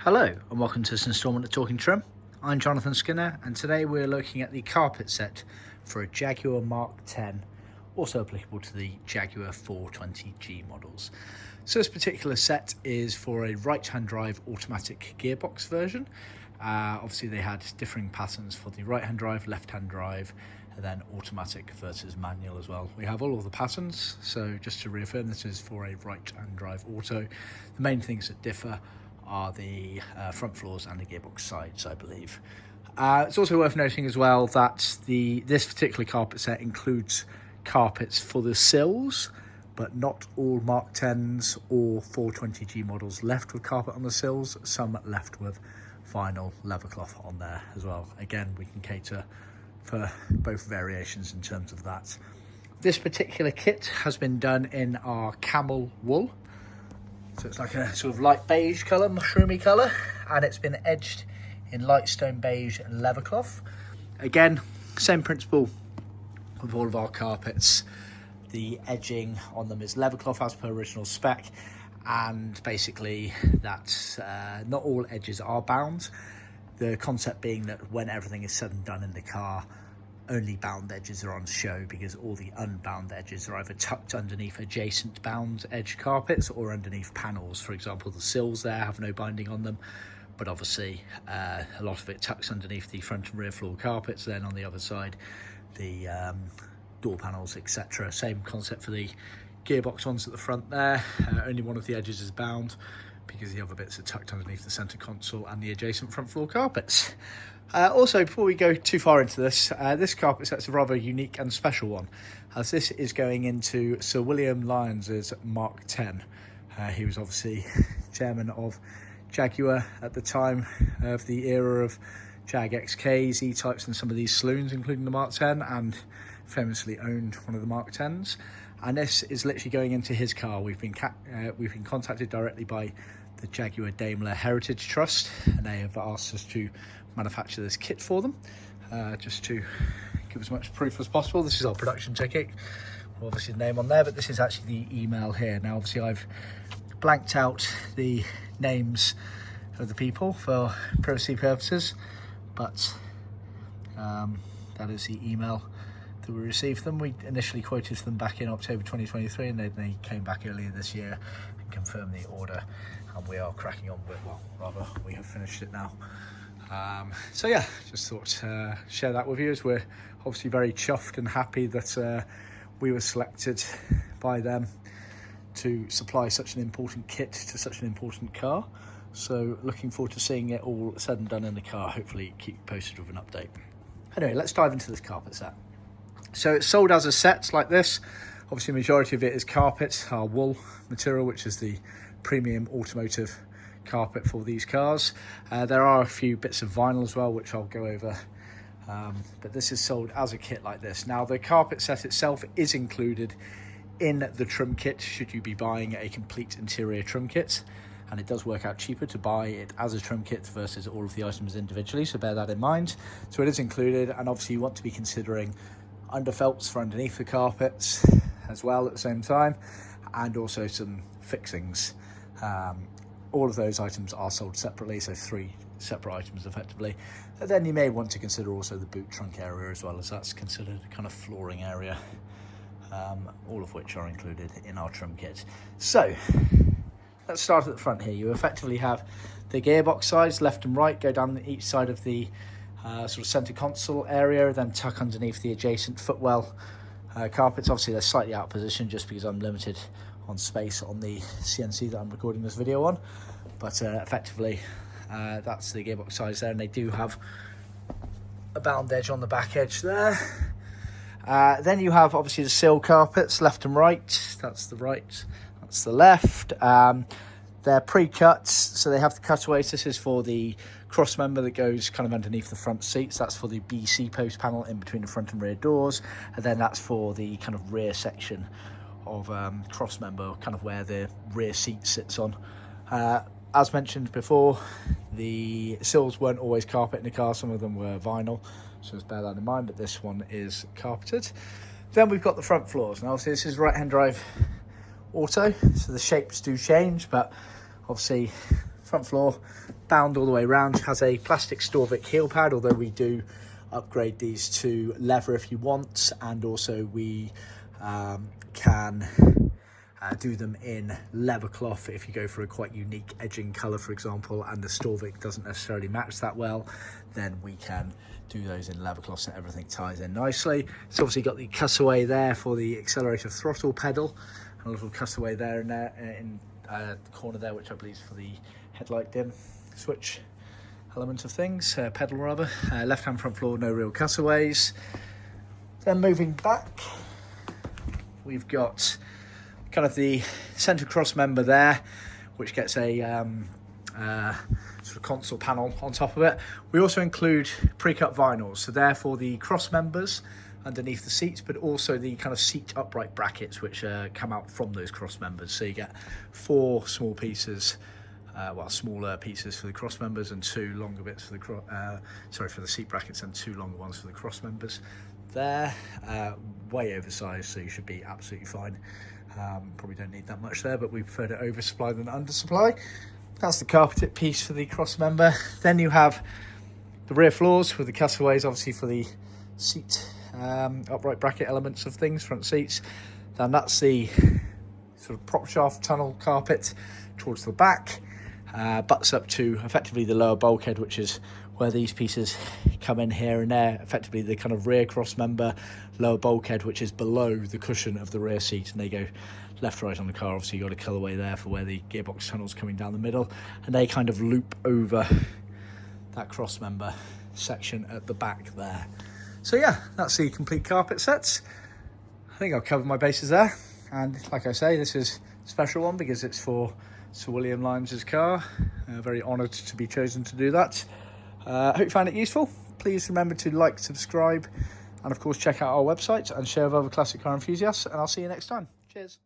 Hello and welcome to this instalment of Talkin Trim. I'm Jonathan Skinner and today we're looking at the carpet set for a Jaguar Mark 10, also applicable to the Jaguar 420G models. So this particular set is for a right-hand drive automatic gearbox version. Obviously they had differing patterns for the right-hand drive, left-hand drive, and then automatic versus manual as well. We have all of the patterns, so just to reaffirm, this is for a right-hand drive auto. The main things that differ are the front floors and the gearbox sides, I believe. It's also worth noting as well that this particular carpet set includes carpets for the sills, but not all Mark 10s or 420G models left with carpet on the sills. Some left with vinyl leather cloth on there as well. Again, we can cater for both variations in terms of that. This particular kit has been done in our Camel Wool. So it's like a sort of light beige colour, mushroomy colour, and it's been edged in Light Stone Beige Leathercloth. Again, same principle with all of our carpets. The edging on them is leathercloth as per original spec, and basically that's not all edges are bound. The concept being that when everything is said and done in the car, only bound edges are on show, because all the unbound edges are either tucked underneath adjacent bound edge carpets or underneath panels. For example, the sills there have no binding on them, but obviously a lot of it tucks underneath the front and rear floor carpets. Then on the other side, the door panels, etc. Same concept for the gearbox ones at the front there. Only one of the edges is bound because the other bits are tucked underneath the centre console and the adjacent front floor carpets. Also, before we go too far into this, this carpet set's a rather unique and special one, as this is going into Sir William Lyons' Mark 10. He was obviously chairman of Jaguar at the time of the era of Jag XKs, E-types and some of these saloons, including the Mark 10, and famously owned one of the Mark 10s. And this is literally going into his car. We've been contacted directly by the Jaguar Daimler Heritage Trust, and they have asked us to manufacture this kit for them, just to give as much proof as possible. This is our production ticket, obviously the name on there, but this is actually the email here. Now obviously I've blanked out the names of the people for privacy purposes, but that is the email that we received them. We initially quoted them back in October 2023, and then they came back earlier this year and confirmed the order, and we are cracking on with, well, rather we have finished it now. So yeah, just thought to share that with you, as we're obviously very chuffed and happy that we were selected by them to supply such an important kit to such an important car. So looking forward to seeing it all said and done in the car. Hopefully keep you posted with an update. Anyway, let's dive into this carpet set. So it's sold as a set like this. Obviously the majority of it is carpet, our wool material, which is the premium automotive carpet for these cars. There are a few bits of vinyl as well, which I'll go over, but this is sold as a kit like this. Now the carpet set itself is included in the trim kit should you be buying a complete interior trim kit, and it does work out cheaper to buy it as a trim kit versus all of the items individually, so bear that in mind. So it is included, and obviously you want to be considering underfelts for underneath the carpets as well at the same time, and also some fixings. All of those items are sold separately, so 3 separate items effectively. And then you may want to consider also the boot trunk area, as well, as that's considered a kind of flooring area, all of which are included in our trim kit. So let's start at the front here. You effectively have the gearbox sides, left and right, go down each side of the sort of centre console area, then tuck underneath the adjacent footwell carpets. Obviously they're slightly out of position just because I'm limited on space on the CNC that I'm recording this video on, but effectively that's the gearbox sides there, and they do have a bound edge on the back edge there. Then you have obviously the sill carpets, left and right. That's the right, that's the left. They're pre-cut, so they have the cutaways. This is for the cross member that goes kind of underneath the front seats. That's for the BC post panel in between the front and rear doors, and then that's for the kind of rear section of cross member, kind of where the rear seat sits on. As mentioned before, the sills weren't always carpet in the car, some of them were vinyl, so just bear that in mind, but this one is carpeted. Then we've got the front floors. Now obviously this is right hand drive auto, so the shapes do change, but obviously front floor bound all the way around, has a plastic Storvik heel pad, although we do upgrade these to leather if you want, and also we can do them in leather cloth if you go for a quite unique edging colour, for example, and the Storvik doesn't necessarily match that well, then we can do those in leather cloth so everything ties in nicely. It's obviously got the cutaway there for the accelerator throttle pedal, and a little cutaway there in the corner there, which I believe is for the headlight dim switch element of things, pedal rather. Left hand front floor, no real cutaways. Then moving back, we've got kind of the centre cross member there, which gets a sort of console panel on top of it. We also include pre-cut vinyls, so therefore the cross members underneath the seats, but also the kind of seat upright brackets which come out from those cross members. So you get 4 small pieces, smaller pieces for the cross members and 2 longer bits for the for the seat brackets, and 2 longer ones for the cross members. They're way oversized, so you should be absolutely fine. Probably don't need that much there, but we prefer to oversupply than undersupply. That's the carpeted piece for the cross member. Then you have the rear floors with the cutaways, obviously for the seat upright bracket elements of things, front seats. Then that's the sort of prop shaft tunnel carpet towards the back, butts up to effectively the lower bulkhead, which is where these pieces come in here and there, effectively the kind of rear cross member, lower bulkhead, which is below the cushion of the rear seat, and they go left, right on the car. Obviously you've got a colourway there for where the gearbox tunnel's coming down the middle, and they kind of loop over that cross member section at the back there. So yeah, that's the complete carpet sets. I think I'll cover my bases there, and like I say, this is a special one because it's for Sir William Lyons' car. Very honoured to be chosen to do that. Hope you found it useful. Please remember to like, subscribe, and of course check out our website and share with other classic car enthusiasts, and I'll see you next time. Cheers.